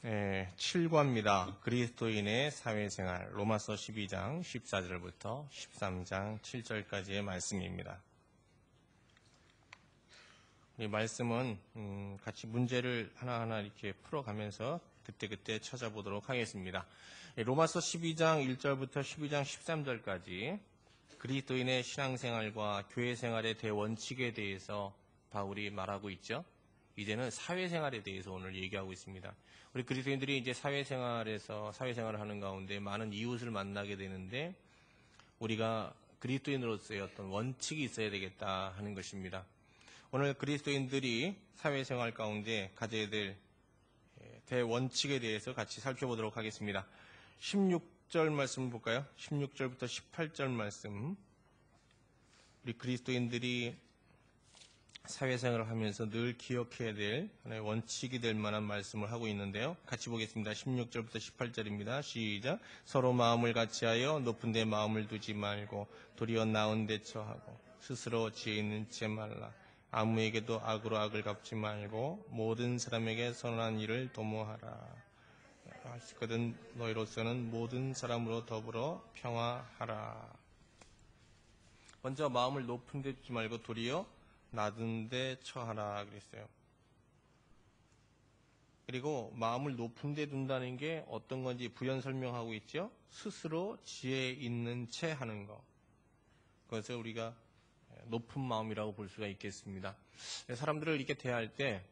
7과입니다. 그리스도인의 사회생활, 로마서 12장 14절부터 13장 7절까지의 말씀입니다. 이 말씀은 같이 문제를 하나하나 이렇게 풀어가면서 그때그때 찾아보도록 하겠습니다. 로마서 12장 1절부터 12장 13절까지 그리스도인의 신앙생활과 교회생활의 대원칙에 대해서 바울이 말하고 있죠. 이제는 사회생활에 대해서 오늘 얘기하고 있습니다. 우리 그리스도인들이 이제 사회생활을 하는 가운데 많은 이웃을 만나게 되는데 우리가 그리스도인으로서의 어떤 원칙이 있어야 되겠다 하는 것입니다. 오늘 그리스도인들이 사회생활 가운데 가져야 될 대원칙에 대해서 같이 살펴보도록 하겠습니다. 16절 말씀 볼까요? 16절부터 18절 말씀. 우리 그리스도인들이 사회생활을 하면서 늘 기억해야 될 하나의 원칙이 될 만한 말씀을 하고 있는데요. 같이 보겠습니다. 16절부터 18절입니다. 시작. 서로 마음을 같이하여 높은 데 마음을 두지 말고 도리어 나은 데 처하고 스스로 지혜 있는 채 말라. 아무에게도 악으로 악을 갚지 말고 모든 사람에게 선한 일을 도모하라. 하시거든 너희로서는 모든 사람으로 더불어 평화하라. 먼저 마음을 높은 데 두지 말고 도리어 낮은 데 처하라 그랬어요. 그리고 마음을 높은 데 둔다는 게 어떤 건지 부연 설명하고 있죠. 스스로 지혜 있는 채 하는 거. 그것을 우리가 높은 마음이라고 볼 수가 있겠습니다. 사람들을 이렇게 대할 때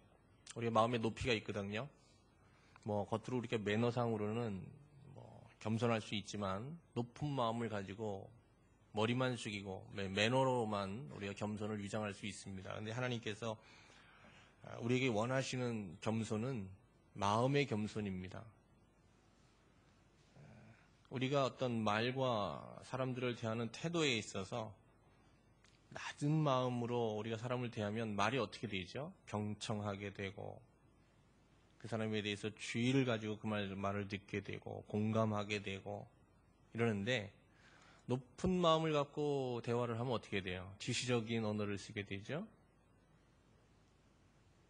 우리의 마음에 높이가 있거든요. 겉으로 이렇게 매너상으로는 겸손할 수 있지만 높은 마음을 가지고 머리만 숙이고 매너로만 우리가 겸손을 위장할 수 있습니다. 그런데 하나님께서 우리에게 원하시는 겸손은 마음의 겸손입니다. 우리가 어떤 말과 사람들을 대하는 태도에 있어서 낮은 마음으로 우리가 사람을 대하면 말이 어떻게 되죠? 경청하게 되고 그 사람에 대해서 주의를 가지고 그 말을 듣게 되고 공감하게 되고 이러는데 높은 마음을 갖고 대화를 하면 어떻게 돼요? 지시적인 언어를 쓰게 되죠.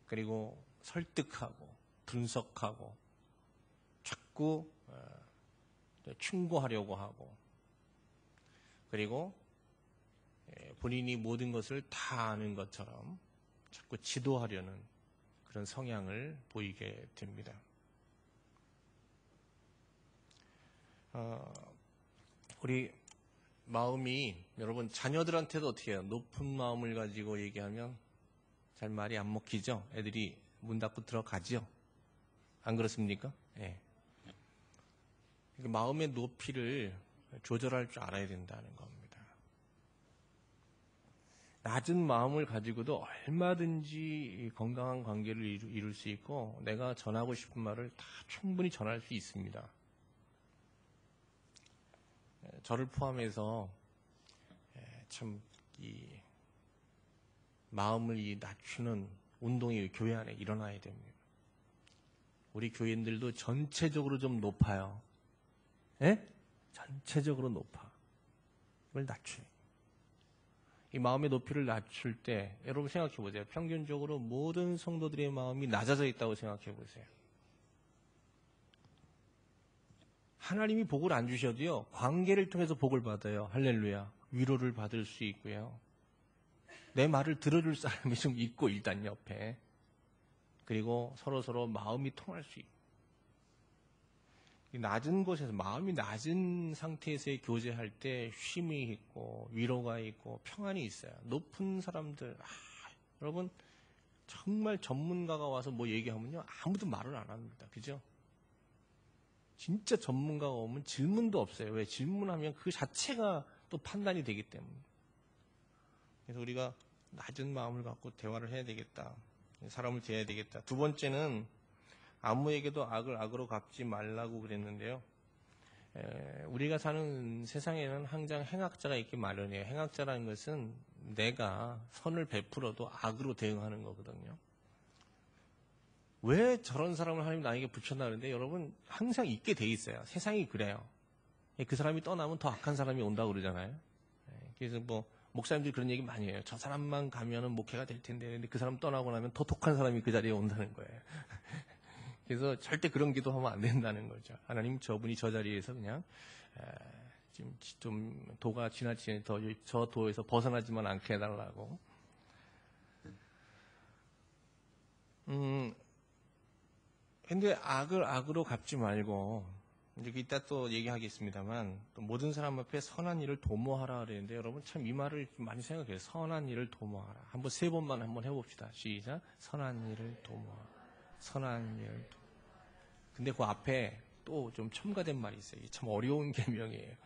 그리고 설득하고 분석하고 자꾸 충고하려고 하고 그리고 본인이 모든 것을 다 아는 것처럼 자꾸 지도하려는 그런 성향을 보이게 됩니다. 우리 마음이 여러분 자녀들한테도 어떻게 해요? 높은 마음을 가지고 얘기하면 잘 말이 안 먹히죠? 애들이 문 닫고 들어가죠? 안 그렇습니까? 네. 마음의 높이를 조절할 줄 알아야 된다는 겁니다. 낮은 마음을 가지고도 얼마든지 건강한 관계를 이룰 수 있고 내가 전하고 싶은 말을 다 충분히 전할 수 있습니다. 저를 포함해서 참 이 마음을 낮추는 운동이 교회 안에 일어나야 됩니다. 우리 교인들도 전체적으로 좀 높아요. 예? 전체적으로 높아. 이걸 낮추요. 이 마음의 높이를 낮출 때 여러분 생각해 보세요. 평균적으로 모든 성도들의 마음이 낮아져 있다고 생각해 보세요. 하나님이 복을 안 주셔도요. 관계를 통해서 복을 받아요. 할렐루야. 위로를 받을 수 있고요. 내 말을 들어줄 사람이 좀 있고 일단 옆에. 그리고 서로 마음이 통할 수 있고. 낮은 곳에서 마음이 낮은 상태에서의 교제할 때 쉼이 있고 위로가 있고 평안이 있어요. 높은 사람들 여러분 정말 전문가가 와서 뭐 얘기하면요 아무도 말을 안 합니다. 그죠? 진짜 전문가가 오면 질문도 없어요. 왜? 질문하면 그 자체가 또 판단이 되기 때문에. 그래서 우리가 낮은 마음을 갖고 대화를 해야 되겠다. 사람을 대해야 되겠다. 두 번째는 아무에게도 악을 악으로 갚지 말라고 그랬는데요. 우리가 사는 세상에는 항상 행악자가 있기 마련이에요. 행악자라는 것은 내가 선을 베풀어도 악으로 대응하는 거거든요. 왜 저런 사람을 하나님 나에게 붙였나 그러는데 여러분 항상 있게 돼 있어요. 세상이 그래요. 그 사람이 떠나면 더 악한 사람이 온다고 그러잖아요. 그래서 목사님들이 그런 얘기 많이 해요. 저 사람만 가면은 목회가 될 텐데 근데 그 사람 떠나고 나면 더 독한 사람이 그 자리에 온다는 거예요. 그래서 절대 그런 기도하면 안 된다는 거죠. 하나님, 저분이 저 자리에서 그냥 지금 좀 도가 지나치게 저 도에서 벗어나지만 않게 해달라고. 근데 악을 악으로 갚지 말고, 이제 이따 또 얘기하겠습니다만, 또 모든 사람 앞에 선한 일을 도모하라 그랬는데, 여러분 참 이 말을 좀 많이 생각해요. 선한 일을 도모하라. 한번 3번만 한번 해봅시다. 시작. 선한 일을 도모하라. 선한 일을 도모하라. 근데 그 앞에 또 좀 첨가된 말이 있어요. 참 어려운 계명이에요.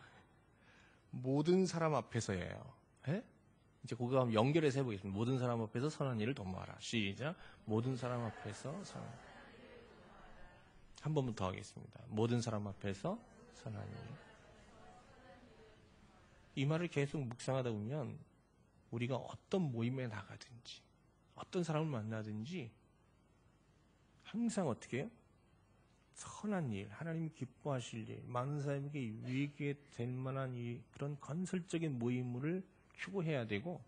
모든 사람 앞에서예요. 에? 이제 그거 한번 연결해서 해보겠습니다. 모든 사람 앞에서 선한 일을 도모하라. 시작. 모든 사람 앞에서 선한. 한 번만 더 하겠습니다. 모든 사람 앞에서 선한 일. 이 말을 계속 묵상하다 보면 우리가 어떤 모임에 나가든지 어떤 사람을 만나든지 항상 어떻게 해요? 선한 일, 하나님 기뻐하실 일, 많은 사람에게 유익이 될 만한 그런 건설적인 모임을 추구해야 되고,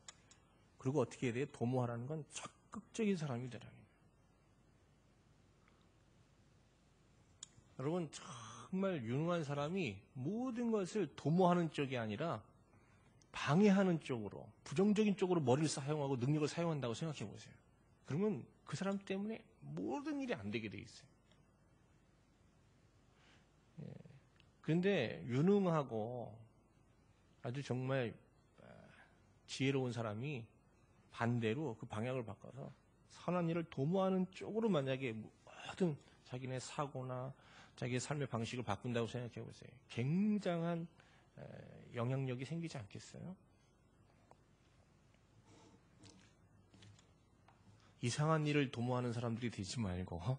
그리고 어떻게 해야 돼요? 도모하라는 건 적극적인 사람이 되라는 거예요. 여러분, 정말 유능한 사람이 모든 것을 도모하는 쪽이 아니라 방해하는 쪽으로, 부정적인 쪽으로 머리를 사용하고 능력을 사용한다고 생각해 보세요. 그러면 그 사람 때문에 모든 일이 안 되게 돼 있어요. 그런데 유능하고 아주 정말 지혜로운 사람이 반대로 그 방향을 바꿔서 선한 일을 도모하는 쪽으로 만약에 모든 자기네 사고나 자기의 삶의 방식을 바꾼다고 생각해 보세요. 굉장한 영향력이 생기지 않겠어요? 이상한 일을 도모하는 사람들이 되지 말고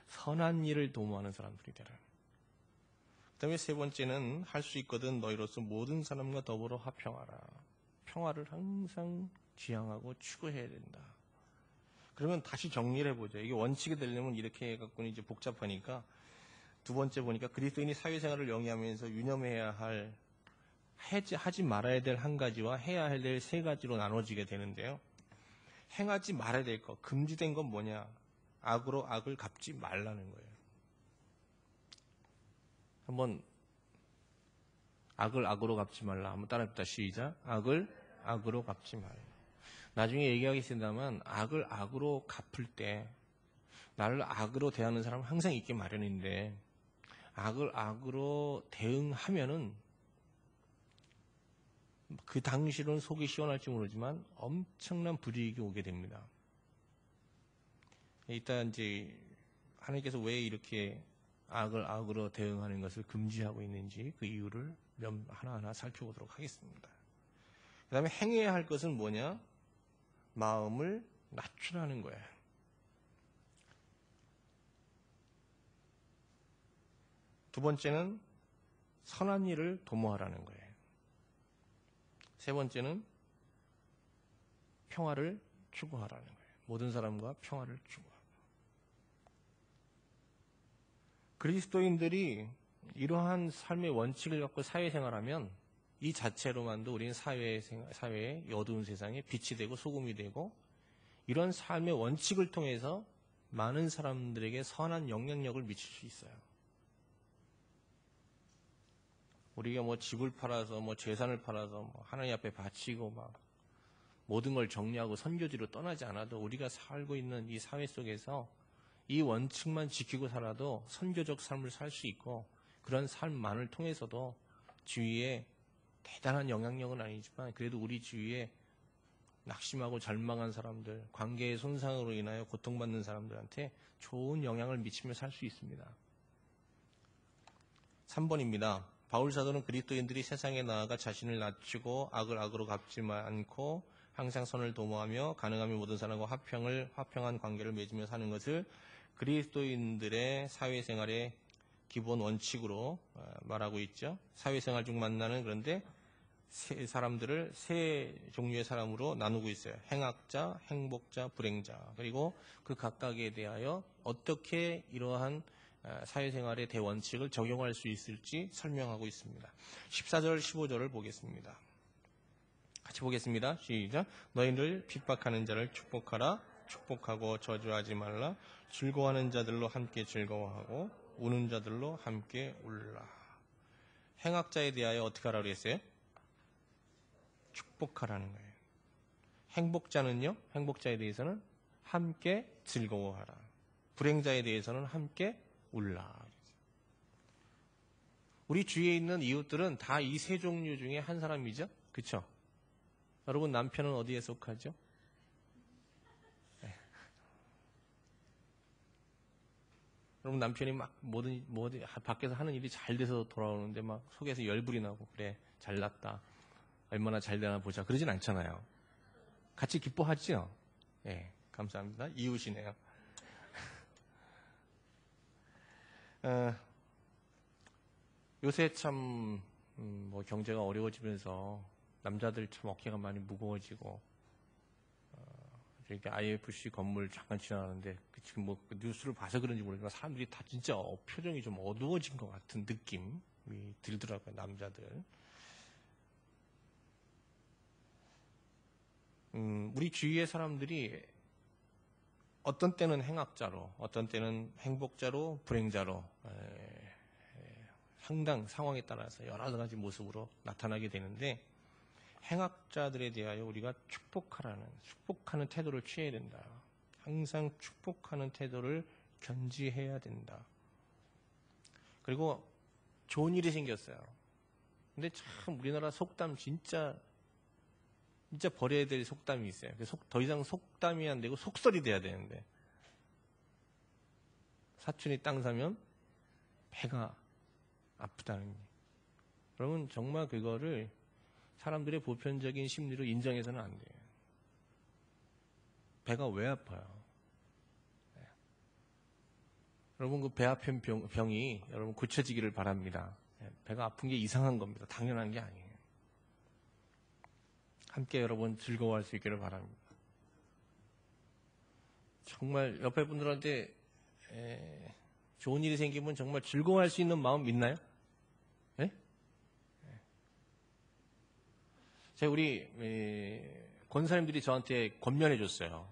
선한 일을 도모하는 사람들이 되라. 그 다음에 3번째는 할 수 있거든 너희로서 모든 사람과 더불어 화평하라. 평화를 항상 지향하고 추구해야 된다. 그러면 다시 정리를 해보죠. 이게 원칙이 되려면 이렇게 해갖고는 이제 복잡하니까, 2번째 보니까 그리스도인이 사회생활을 영위하면서 유념해야 할, 하지 말아야 될 한 가지와 해야 될 3가지로 나눠지게 되는데요. 행하지 말아야 될 것, 금지된 건 뭐냐? 악으로 악을 갚지 말라는 거예요. 한번 악을 악으로 갚지 말라. 한번 따라해봅시다. 시작. 악을 악으로 갚지 말라. 나중에 얘기하겠습니다만 악을 악으로 갚을 때 나를 악으로 대하는 사람은 항상 있기 마련인데, 악을 악으로 대응하면은 그 당시로는 속이 시원할지 모르지만 엄청난 불이익이 오게 됩니다. 이따 이제 하나님께서 왜 이렇게 악을 악으로 대응하는 것을 금지하고 있는지 그 이유를 하나하나 살펴보도록 하겠습니다. 그 다음에 행해야 할 것은 뭐냐? 마음을 낮추라는 거예요. 두 번째는 선한 일을 도모하라는 거예요. 3번째는 평화를 추구하라는 거예요. 모든 사람과 평화를 추구하라. 그리스도인들이 이러한 삶의 원칙을 갖고 사회생활하면 이 자체로만도 우리는 사회의 어두운 세상에 빛이 되고 소금이 되고, 이런 삶의 원칙을 통해서 많은 사람들에게 선한 영향력을 미칠 수 있어요. 우리가 뭐 집을 팔아서 뭐 재산을 팔아서 뭐 하나님 앞에 바치고 막 모든 걸 정리하고 선교지로 떠나지 않아도 우리가 살고 있는 이 사회 속에서 이 원칙만 지키고 살아도 선교적 삶을 살 수 있고, 그런 삶만을 통해서도 주위에 대단한 영향력은 아니지만 그래도 우리 주위에 낙심하고 절망한 사람들, 관계의 손상으로 인하여 고통받는 사람들한테 좋은 영향을 미치며 살 수 있습니다. 3번입니다. 바울 사도는 그리스도인들이 세상에 나아가 자신을 낮추고 악을 악으로 갚지 않고 항상 선을 도모하며 가능하면 모든 사람과 화평한 관계를 맺으며 사는 것을 그리스도인들의 사회생활의 기본 원칙으로 말하고 있죠. 사회생활 중 만나는, 그런데 사람들을 3 종류의 사람으로 나누고 있어요. 행악자, 행복자, 불행자. 그리고 그 각각에 대하여 어떻게 이러한 사회생활의 대원칙을 적용할 수 있을지 설명하고 있습니다. 14절, 15절을 보겠습니다. 같이 보겠습니다. 시작. 너희를 핍박하는 자를 축복하라. 축복하고 저주하지 말라. 즐거워하는 자들로 함께 즐거워하고 우는 자들로 함께 울라. 행악자에 대하여 어떻게 하라고 그랬어요? 축복하라는 거예요. 행복자는요? 행복자에 대해서는 함께 즐거워하라. 불행자에 대해서는 함께 울라. 우리 주위에 있는 이웃들은 다 이 세 종류 중에 한 사람이죠? 그렇죠? 여러분 남편은 어디에 속하죠? 네. 여러분 남편이 막 뭐든 밖에서 하는 일이 잘 돼서 돌아오는데 막 속에서 열불이 나고 그래 잘났다 얼마나 잘 되나 보자 그러진 않잖아요. 같이 기뻐하죠? 예, 감사합니다. 이웃이네요. 요새 참 경제가 어려워지면서 남자들 참 어깨가 많이 무거워지고 이렇게 IFC 건물 잠깐 지나가는데 지금 그 뉴스를 봐서 그런지 모르지만 사람들이 다 진짜 표정이 좀 어두워진 것 같은 느낌이 들더라고요. 남자들. 우리 주위의 사람들이 어떤 때는 행악자로, 어떤 때는 행복자로, 불행자로 상당 상황에 따라서 여러 가지 모습으로 나타나게 되는데 행악자들에 대하여 우리가 축복하는 태도를 취해야 된다. 항상 축복하는 태도를 견지해야 된다. 그리고 좋은 일이 생겼어요. 근데 참 우리나라 속담 진짜 버려야 될 속담이 있어요. 더 이상 속담이 안 되고 속설이 돼야 되는데 사촌이 땅 사면 배가 아프다는 게. 여러분 정말 그거를 사람들의 보편적인 심리로 인정해서는 안 돼요. 배가 왜 아파요? 네. 여러분 그 배 아픈 병이 여러분 고쳐지기를 바랍니다. 네. 배가 아픈 게 이상한 겁니다. 당연한 게 아니에요. 함께 여러분 즐거워할 수 있기를 바랍니다. 정말 옆에 분들한테 좋은 일이 생기면 정말 즐거워할 수 있는 마음 있나요? 네? 제가 우리 권사님들이 저한테 권면해 줬어요.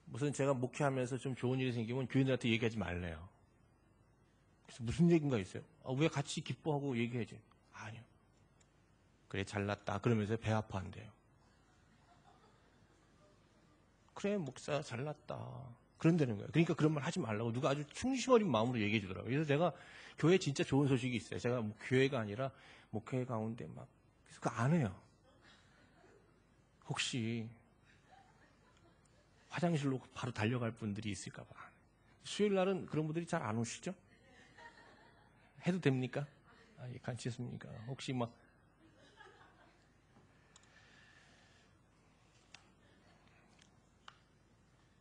무슨 제가 목회하면서 좀 좋은 일이 생기면 교인들한테 얘기하지 말래요. 그래서 무슨 얘기인가 있어요? 왜 같이 기뻐하고 얘기하지? 아니요. 그래 잘났다 그러면서 배 아파한대요. 그래 목사 잘났다 그런다는 거예요. 그러니까 그런 말 하지 말라고 누가 아주 충심 어린 마음으로 얘기해 주더라고요. 그래서 제가 교회에 진짜 좋은 소식이 있어요. 제가 교회가 아니라 목회 가운데 막 그래서 그거 안 해요. 혹시 화장실로 바로 달려갈 분들이 있을까 봐. 수요일 날은 그런 분들이 잘 안 오시죠? 해도 됩니까? 예, 괜찮습니까? 혹시 막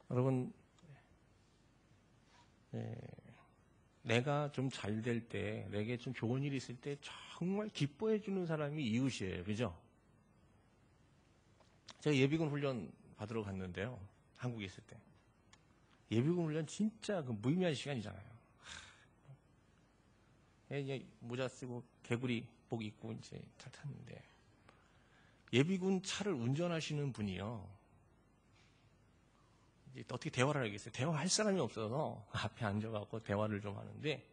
여러분 내가 좀 잘 될 때, 내게 좀 좋은 일이 있을 때 정말 기뻐해 주는 사람이 이웃이에요. 그죠? 제가 예비군 훈련 받으러 갔는데요. 한국에 있을 때. 예비군 훈련 진짜 그 무의미한 시간이잖아요. 이제 모자 쓰고 개구리 복 입고 이제 차 탔는데 예비군 차를 운전하시는 분이요. 이제 어떻게 대화를 하겠어요? 대화할 사람이 없어서 앞에 앉아갖고 대화를 좀 하는데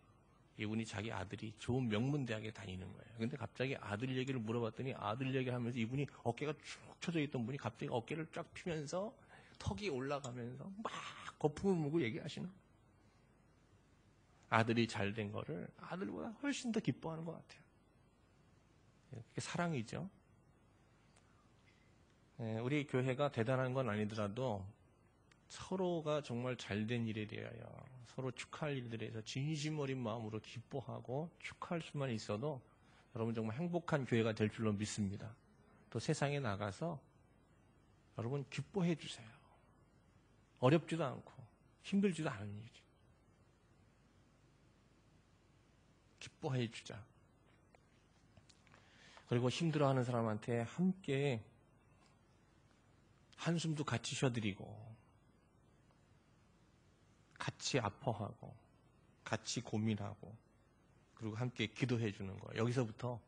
이분이 자기 아들이 좋은 명문대학에 다니는 거예요. 근데 갑자기 아들 얘기를 물어봤더니 아들 얘기하면서 이분이 어깨가 쭉 쳐져 있던 분이 갑자기 어깨를 쫙 피면서 턱이 올라가면서 막 거품을 물고 얘기하시는 거예요. 아들이 잘 된 거를 아들보다 훨씬 더 기뻐하는 것 같아요. 그게 사랑이죠. 우리 교회가 대단한 건 아니더라도 서로가 정말 잘된 일에 대하여 서로 축하할 일들에 대해서 진심 어린 마음으로 기뻐하고 축하할 수만 있어도 여러분 정말 행복한 교회가 될 줄로 믿습니다. 또 세상에 나가서 여러분 기뻐해 주세요. 어렵지도 않고 힘들지도 않은 일이죠. 기뻐해 주자. 그리고 힘들어하는 사람한테 함께 한숨도 같이 쉬어드리고 같이 아파하고 같이 고민하고 그리고 함께 기도해 주는 거예요. 여기서부터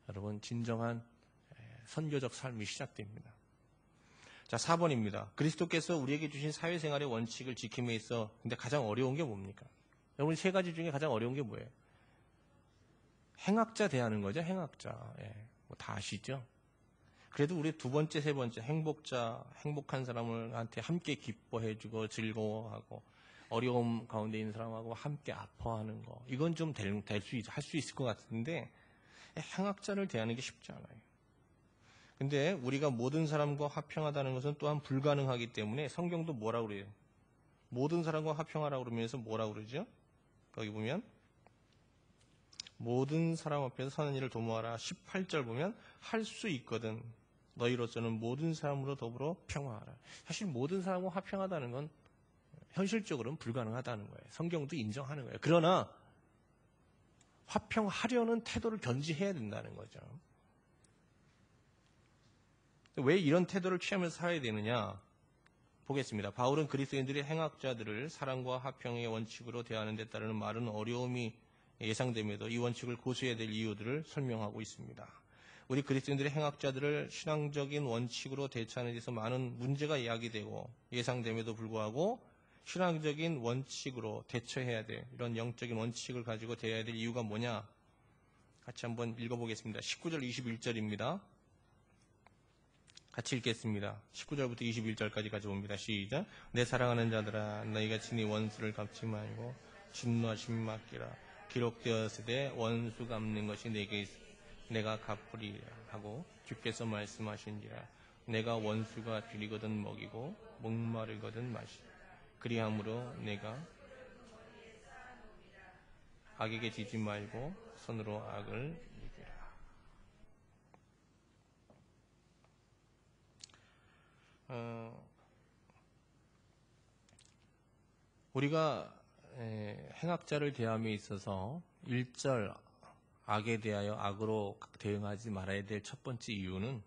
여러분 진정한 선교적 삶이 시작됩니다. 자, 4번입니다. 그리스도께서 우리에게 주신 사회생활의 원칙을 지킴에 있어 근데 가장 어려운 게 뭡니까? 여러분, 세 가지 중에 가장 어려운 게 뭐예요? 행악자 대하는 거죠. 행악자. 예, 뭐 다 아시죠? 그래도 우리 두 번째, 세 번째 행복자, 행복한 사람한테 함께 기뻐해주고 즐거워하고 어려움 가운데 있는 사람하고 함께 아파하는 거, 이건 좀 할 수 있을 것 같은데 행악자를 대하는 게 쉽지 않아요. 근데 우리가 모든 사람과 화평하다는 것은 또한 불가능하기 때문에 성경도 뭐라고 그래요? 모든 사람과 화평하라고 그러면서 뭐라고 그러죠? 거기 보면 모든 사람 앞에서 선한 일을 도모하라. 18절 보면 할 수 있거든. 너희로서는 모든 사람으로 더불어 평화하라. 사실 모든 사람과 화평하다는 건 현실적으로는 불가능하다는 거예요. 성경도 인정하는 거예요. 그러나 화평하려는 태도를 견지해야 된다는 거죠. 왜 이런 태도를 취하면서 살아야 되느냐? 보겠습니다. 바울은 그리스도인들의 행악자들을 사랑과 화평의 원칙으로 대하는 데 따르는 많은 어려움이 예상됨에도 이 원칙을 고수해야 될 이유들을 설명하고 있습니다. 우리 그리스도인들의 행악자들을 신앙적인 원칙으로 대처하는 데서 많은 문제가 야기되고 예상됨에도 불구하고 신앙적인 원칙으로 대처해야 될 이런 영적인 원칙을 가지고 대해야 될 이유가 뭐냐? 같이 한번 읽어보겠습니다. 19절 21절입니다. 같이 읽겠습니다. 19절부터 21절까지 가져옵니다. 시작. 내 사랑하는 자들아, 너희가 친히 원수를 갚지 말고 진노하심 맡기라. 기록되었으되 원수 갚는 것이 내게 있으 내가 갚으리라 하고 주께서 말씀하신지라. 내가 원수가 줄이거든 먹이고 목마르거든 마시라. 그리함으로 내가 악에게 지지 말고 손으로 악을 이기라. 우리가 행악자를 대함에 있어서 1절 악에 대하여 악으로 대응하지 말아야 될 첫 번째 이유는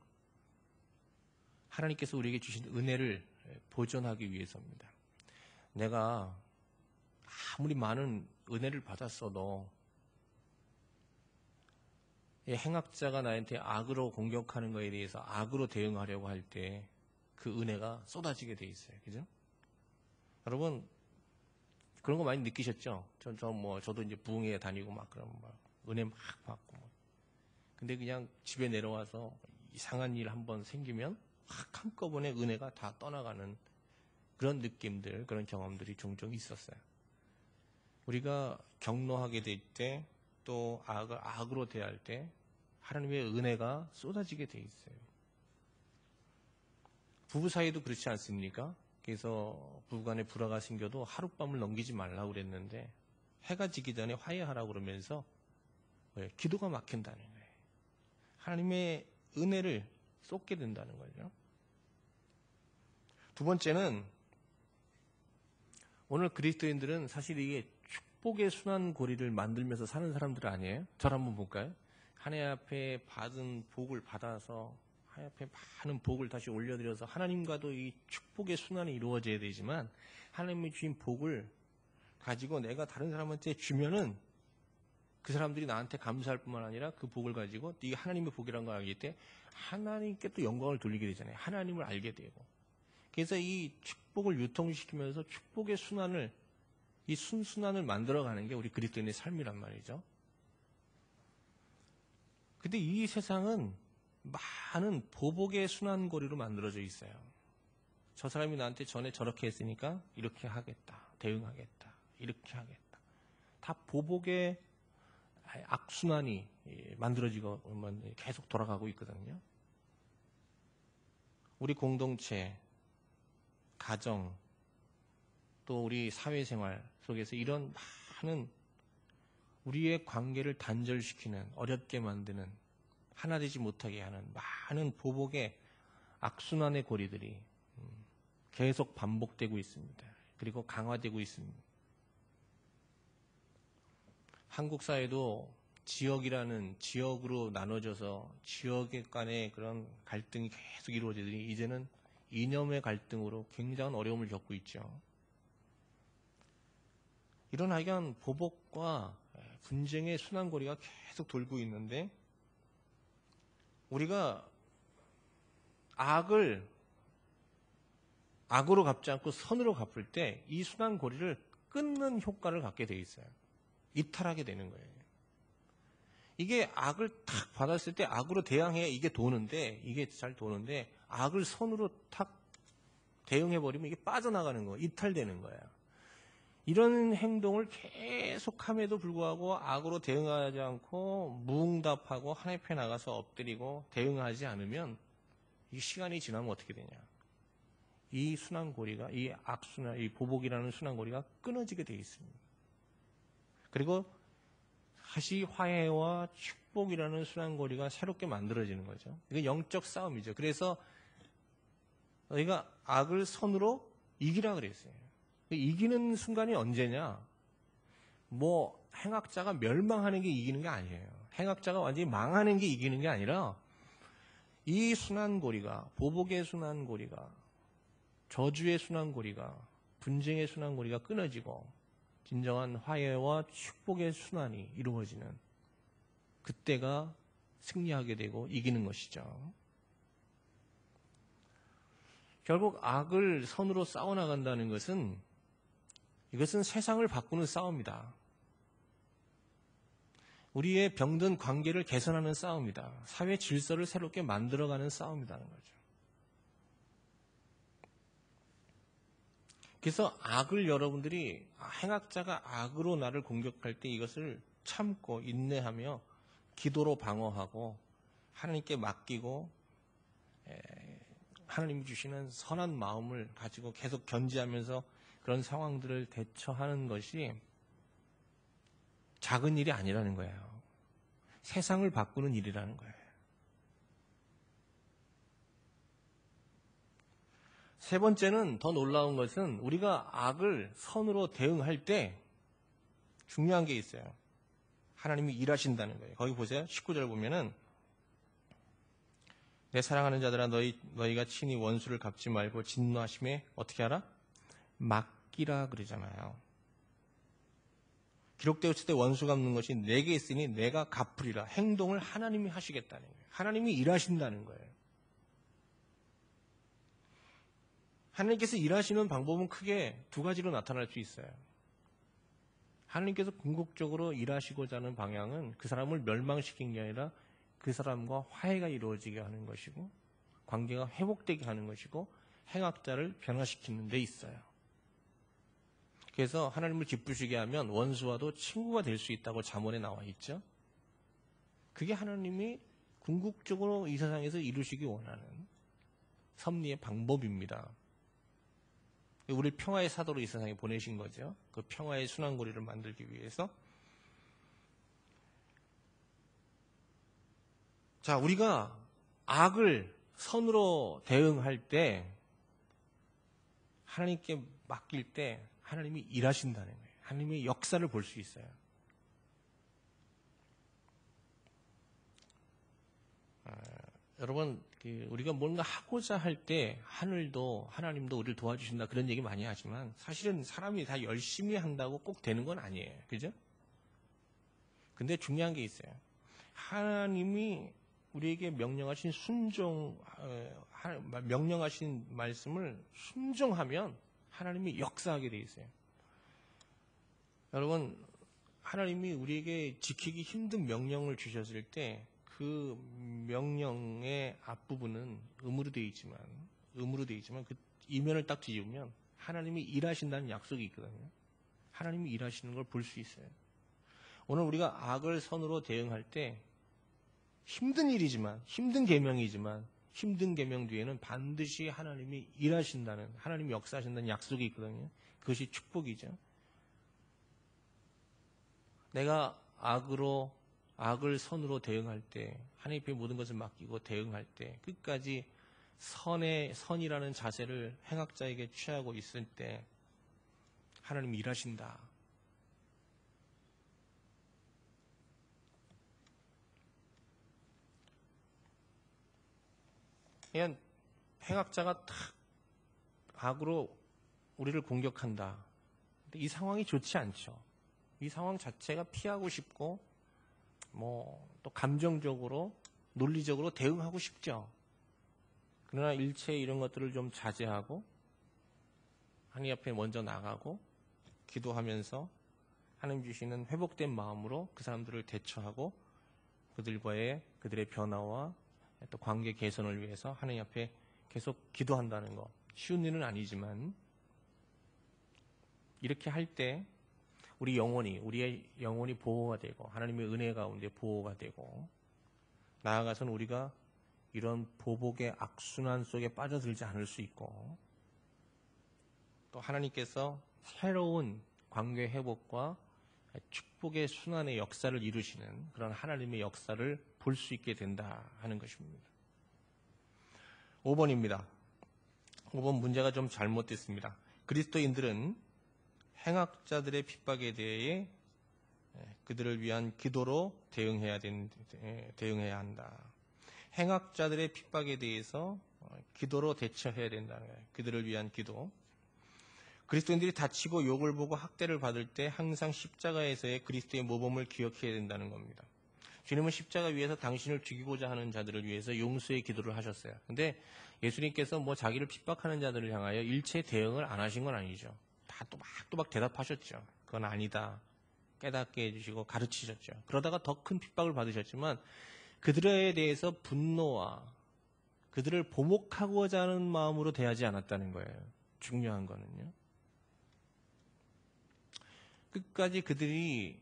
하나님께서 우리에게 주신 은혜를 보존하기 위해서입니다. 내가 아무리 많은 은혜를 받았어도 행악자가 나한테 악으로 공격하는 것에 대해서 악으로 대응하려고 할 때 그 은혜가 쏟아지게 돼 있어요. 그죠? 여러분, 그런 거 많이 느끼셨죠? 저도 이제 부흥회 다니고 막 그러면 막 은혜 막 받고. 근데 그냥 집에 내려와서 이상한 일 한번 생기면 확 한꺼번에 은혜가 다 떠나가는 그런 느낌들, 그런 경험들이 종종 있었어요. 우리가 경노하게 될 때, 또 악을 악으로 대할 때 하나님의 은혜가 쏟아지게 돼 있어요. 부부 사이도 그렇지 않습니까? 그래서 부부간에 불화가 생겨도 하룻밤을 넘기지 말라고 그랬는데 해가 지기 전에 화해하라고 그러면서 기도가 막힌다는 거예요. 하나님의 은혜를 쏟게 된다는 거죠. 두 번째는 오늘 그리스도인들은 사실 이게 축복의 순환고리를 만들면서 사는 사람들 아니에요? 저를 한번 볼까요? 하나님 앞에 받은 복을 받아서 하나님 앞에 많은 복을 다시 올려드려서 하나님과도 이 축복의 순환이 이루어져야 되지만 하나님이 주신 복을 가지고 내가 다른 사람한테 주면은 그 사람들이 나한테 감사할 뿐만 아니라 그 복을 가지고 이게 하나님의 복이라는 걸 알기 때문에 하나님께 또 영광을 돌리게 되잖아요. 하나님을 알게 되고. 그래서 이 축복을 유통시키면서 축복의 순환을, 이 순순환을 만들어가는 게 우리 그리스도인의 삶이란 말이죠. 근데 이 세상은 많은 보복의 순환고리로 만들어져 있어요. 저 사람이 나한테 전에 저렇게 했으니까 이렇게 하겠다, 대응하겠다, 이렇게 하겠다. 다 보복의 악순환이 만들어지고 계속 돌아가고 있거든요. 우리 공동체, 가정, 또 우리 사회생활 속에서 이런 많은 우리의 관계를 단절시키는, 어렵게 만드는, 하나 되지 못하게 하는 많은 보복의 악순환의 고리들이 계속 반복되고 있습니다. 그리고 강화되고 있습니다. 한국 사회도 지역이라는 지역으로 나눠져서 지역 간의 그런 갈등이 계속 이루어지더니 이제는 이념의 갈등으로 굉장한 어려움을 겪고 있죠. 이런 하여간 보복과 분쟁의 순환고리가 계속 돌고 있는데 우리가 악을, 악순환을 만들어가는 게 우리 그리스도인의 삶이란 말이죠. 그래서 우리 그리스도인들은 사실 이 행악자를 대하면서 악으로 갚지 않고 선으로 갚을 때 이 순환고리를 끊는 효과를 갖게 돼 있어요. 이탈하게 되는 거예요. 이게 악을 탁 받았을 때 악으로 대항해야 이게 도는데, 이게 잘 도는데, 악을 선으로 탁 대응해버리면 이게 빠져나가는 거예요. 이탈되는 거예요. 이런 행동을 계속함에도 불구하고 악으로 대응하지 않고 무응답하고 하나님 편에 나가서 엎드리고 대응하지 않으면 이 시간이 지나면 어떻게 되냐. 이 순환고리가, 이 악순환, 이 보복이라는 순환고리가 끊어지게 되어 있습니다. 그리고 다시 화해와 축복이라는 순환고리가 새롭게 만들어지는 거죠. 이게 영적 싸움이죠. 그래서 너희가 악을 선으로 이기라 그랬어요. 이기는 순간이 언제냐? 뭐 행악자가 멸망하는 게 이기는 게 아니에요. 행악자가 완전히 망하는 게 이기는 게 아니라 이 순환고리가, 보복의 순환고리가, 저주의 순환고리가, 분쟁의 순환고리가 끊어지고 진정한 화해와 축복의 순환이 이루어지는 그때가 승리하게 되고 이기는 것이죠. 결국 악을 선으로 싸워나간다는 것은 이것은 세상을 바꾸는 싸움이다. 우리의 병든 관계를 개선하는 싸움이다. 사회 질서를 새롭게 만들어가는 싸움이라는 거죠. 그래서 악을 여러분들이 행악자가 악으로 나를 공격할 때 이것을 참고 인내하며 기도로 방어하고 하나님께 맡기고 하나님이 주시는 선한 마음을 가지고 계속 견지하면서 그런 상황들을 대처하는 것이 작은 일이 아니라는 거예요. 세상을 바꾸는 일이라는 거예요. 세 번째는 더 놀라운 것은 우리가 악을 선으로 대응할 때 중요한 게 있어요. 하나님이 일하신다는 거예요. 거기 보세요. 19절 보면은 내 사랑하는 자들아 너희가 친히 원수를 갚지 말고 진노하심에 어떻게 하라? 맡기라 그러잖아요. 기록되었을 때 원수 갚는 것이 내게 있으니 내가 갚으리라. 행동을 하나님이 하시겠다는 거예요. 하나님이 일하신다는 거예요. 하나님께서 일하시는 방법은 크게 두 가지로 나타날 수 있어요. 하나님께서 궁극적으로 일하시고자 하는 방향은 그 사람을 멸망시킨 게 아니라 그 사람과 화해가 이루어지게 하는 것이고 관계가 회복되게 하는 것이고 행악자를 변화시키는 데 있어요. 그래서 하나님을 기쁘시게 하면 원수와도 친구가 될 수 있다고 잠언에 나와 있죠. 그게 하나님이 궁극적으로 이 세상에서 이루시기 원하는 섭리의 방법입니다. 우리를 평화의 사도로 이 세상에 보내신 거죠. 그 평화의 순환고리를 만들기 위해서. 자, 우리가 악을 선으로 대응할 때 하나님께 맡길 때 하나님이 일하신다는 거예요. 하나님의 역사를 볼 수 있어요. 여러분, 우리가 뭔가 하고자 할 때 하늘도 하나님도 우리를 도와주신다 그런 얘기 많이 하지만 사실은 사람이 다 열심히 한다고 꼭 되는 건 아니에요. 그죠? 근데 중요한 게 있어요. 하나님이 우리에게 명령하신 명령하신 말씀을 순종하면 하나님이 역사하게 돼 있어요. 여러분, 하나님이 우리에게 지키기 힘든 명령을 주셨을 때 그 명령의 앞부분은 음으로 되어 있지만 그 이면을 딱 뒤집으면 하나님이 일하신다는 약속이 있거든요. 하나님이 일하시는 걸 볼 수 있어요. 오늘 우리가 악을 선으로 대응할 때 힘든 일이지만 힘든 계명이지만 힘든 계명 뒤에는 반드시 하나님이 일하신다는 하나님이 역사하신다는 약속이 있거든요. 그것이 축복이죠. 내가 악을 선으로 대응할 때 하나님께 모든 것을 맡기고 대응할 때 끝까지 선이라는 자세를 행악자에게 취하고 있을 때 하나님이 일하신다. 그냥 행악자가 탁 악으로 우리를 공격한다. 근데 이 상황이 좋지 않죠. 이 상황 자체가 피하고 싶고 또 감정적으로 논리적으로 대응하고 싶죠. 그러나 일체 이런 것들을 좀 자제하고 하나님 앞에 먼저 나가고 기도하면서 하나님 주시는 회복된 마음으로 그 사람들을 대처하고 그들의 변화와 또 관계 개선을 위해서 하나님 앞에 계속 기도한다는 거. 쉬운 일은 아니지만 이렇게 할 때 우리의 영혼이 보호가 되고 하나님의 은혜 가운데 보호가 되고 나아가서는 우리가 이런 보복의 악순환 속에 빠져들지 않을 수 있고 또 하나님께서 새로운 관계 회복과 축복의 순환의 역사를 이루시는 그런 하나님의 역사를 볼 수 있게 된다 하는 것입니다. 5번입니다. 5번 문제가 좀 잘못됐습니다. 그리스도인들은 행악자들의 핍박에 대해 그들을 위한 기도로 대응해야 한다. 행악자들의 핍박에 대해서 기도로 대처해야 된다는 거예요. 그들을 위한 기도. 그리스도인들이 다치고 욕을 보고 학대를 받을 때 항상 십자가에서의 그리스도의 모범을 기억해야 된다는 겁니다. 주님은 십자가 위에서 당신을 죽이고자 하는 자들을 위해서 용서의 기도를 하셨어요. 근데 예수님께서 자기를 핍박하는 자들을 향하여 일체 대응을 안 하신 건 아니죠. 다 또박 대답하셨죠. 그건 아니다. 깨닫게 해주시고 가르치셨죠. 그러다가 더 큰 핍박을 받으셨지만 그들에 대해서 분노와 그들을 보목하고자 하는 마음으로 대하지 않았다는 거예요. 중요한 거는요. 끝까지 그들이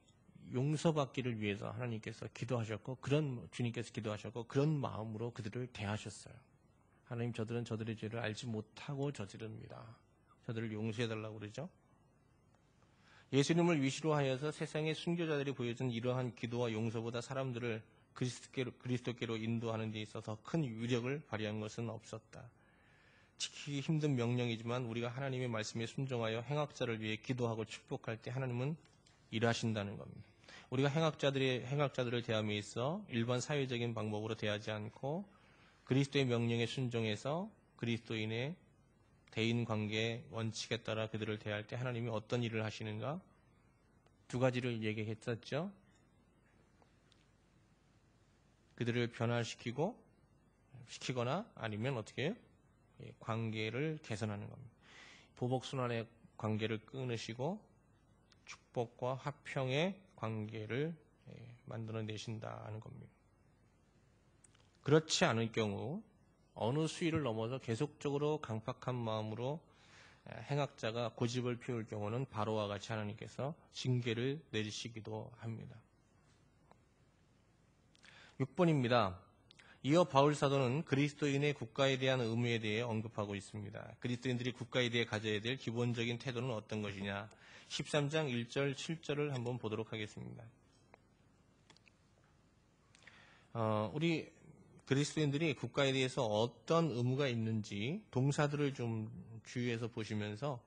용서받기를 위해서 하나님께서 기도하셨고 주님께서 기도하셨고 그런 마음으로 그들을 대하셨어요. 하나님, 저들은 저들의 죄를 알지 못하고 저지릅니다. 저들을 용서해달라고 그러죠. 예수님을 위시로 하여서 세상의 순교자들이 보여준 이러한 기도와 용서보다 사람들을 그리스도께로 인도하는 데 있어서 큰 위력을 발휘한 것은 없었다. 지키기 힘든 명령이지만 우리가 하나님의 말씀에 순종하여 행악자를 위해 기도하고 축복할 때 하나님은 일하신다는 겁니다. 우리가 행악자들을 대함에 있어 일반 사회적인 방법으로 대하지 않고 그리스도의 명령에 순종해서 그리스도인의 대인관계 원칙에 따라 그들을 대할 때 하나님이 어떤 일을 하시는가? 두 가지를 얘기했었죠. 그들을 변화시키거나 아니면 어떻게 해요? 관계를 개선하는 겁니다. 보복순환의 관계를 끊으시고 축복과 화평의 관계를 만들어내신다는 겁니다. 그렇지 않을 경우 어느 수위를 넘어서 계속적으로 강팍한 마음으로 행악자가 고집을 피울 경우는 바로와 같이 하나님께서 징계를 내리시기도 합니다. 6번입니다. 이어 바울 사도는 그리스도인의 국가에 대한 의무에 대해 언급하고 있습니다. 그리스도인들이 국가에 대해 가져야 될 기본적인 태도는 어떤 것이냐? 13장 1절, 7절을 한번 보도록 하겠습니다. 우리 그리스도인들이 국가에 대해서 어떤 의무가 있는지 동사들을 좀 주의해서 보시면서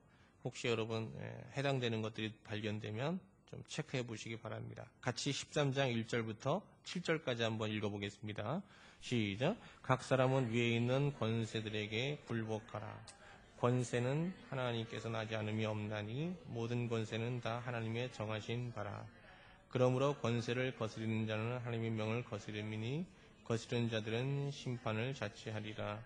혹시 여러분 해당되는 것들이 발견되면 좀 체크해 보시기 바랍니다. 같이 13장 1절부터 7절까지 한번 읽어보겠습니다. 시작. 각 사람은 위에 있는 권세들에게 굴복하라. 권세는 하나님께서 나지 않음이 없나니 모든 권세는 다 하나님의 정하신 바라. 그러므로 권세를 거스리는 자는 하나님의 명을 거스림이니 거스르는 자들은 심판을 자취하리라.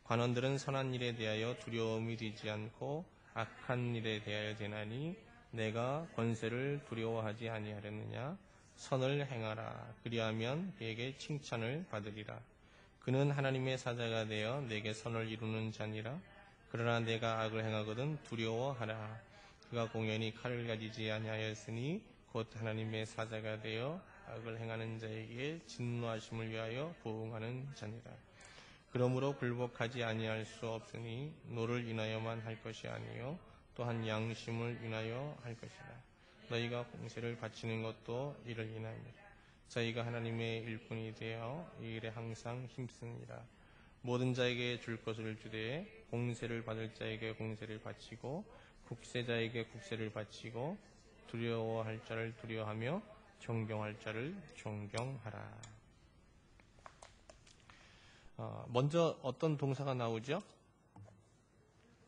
관원들은 선한 일에 대하여 두려움이 되지 않고 악한 일에 대하여 되나니 내가 권세를 두려워하지 아니하려느냐? 선을 행하라. 그리하면 그에게 칭찬을 받으리라. 그는 하나님의 사자가 되어 내게 선을 이루는 자니라. 그러나 내가 악을 행하거든 두려워하라. 그가 공연히 칼을 가지지 아니하였으니 곧 하나님의 사자가 되어 악을 행하는 자에게 진노하심을 위하여 보응하는 자니라. 그러므로 굴복하지 아니할 수 없으니 노를 인하여만 할 것이 아니요 또한 양심을 인하여 할 것이라. 너희가 공세를 바치는 것도 이를 인하니라. 저희가 하나님의 일꾼이 되어 이 일에 항상 힘쓰니라. 모든 자에게 줄 것을 주되 공세를 받을 자에게 공세를 바치고 국세자에게 국세를 바치고 두려워할 자를 두려워하며 존경할 자를 존경하라. 먼저 어떤 동사가 나오죠?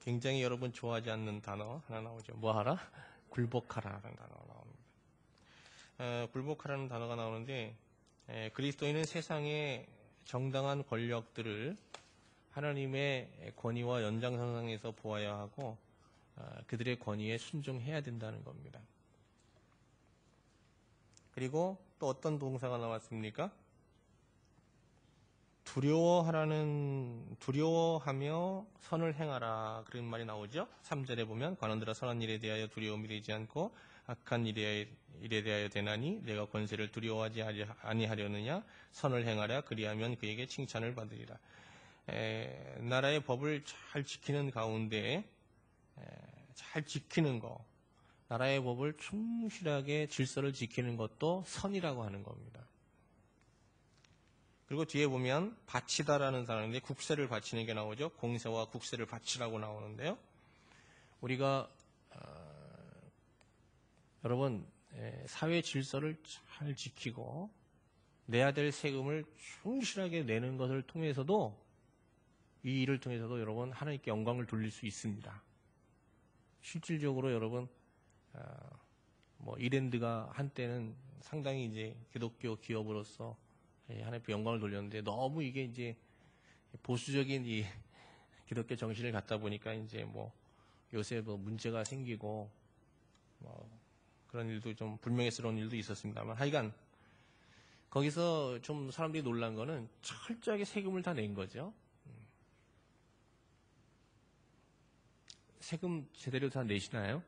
굉장히 여러분 좋아하지 않는 단어 하나 나오죠. 뭐 하라? 굴복하라라는 단어가 나옵니다. 굴복하라는 단어가 나오는데 그리스도인은 세상의 정당한 권력들을 하나님의 권위와 연장선상에서 보아야 하고 그들의 권위에 순종해야 된다는 겁니다. 그리고 또 어떤 동사가 나왔습니까? 두려워하며 선을 행하라 그런 말이 나오죠. 3절에 보면 관원들아 선한 일에 대하여 두려움이 되지 않고 악한 일에 대하여 되나니 내가 권세를 두려워하지 아니하려느냐 선을 행하라 그리하면 그에게 칭찬을 받으리라. 나라의 법을 잘 지키는 가운데 잘 지키는 거, 나라의 법을 충실하게 질서를 지키는 것도 선이라고 하는 겁니다. 그리고 뒤에 보면 바치다라는 단어인데 국세를 바치는 게 나오죠. 공세와 국세를 바치라고 나오는데요. 우리가 여러분 사회 질서를 잘 지키고 내야 될 세금을 충실하게 내는 것을 통해서도 이 일을 통해서도 여러분 하나님께 영광을 돌릴 수 있습니다. 실질적으로 여러분 이랜드가 한때는 상당히 이제 기독교 기업으로서 하나님께 영광을 돌렸는데 너무 이게 이제 보수적인 이 기독교 정신을 갖다 보니까 이제 요새 문제가 생기고 그런 일도 좀 불명예스러운 일도 있었습니다만 하여간 거기서 좀 사람들이 놀란 거는 철저하게 세금을 다 낸 거죠. 세금 제대로 다 내시나요?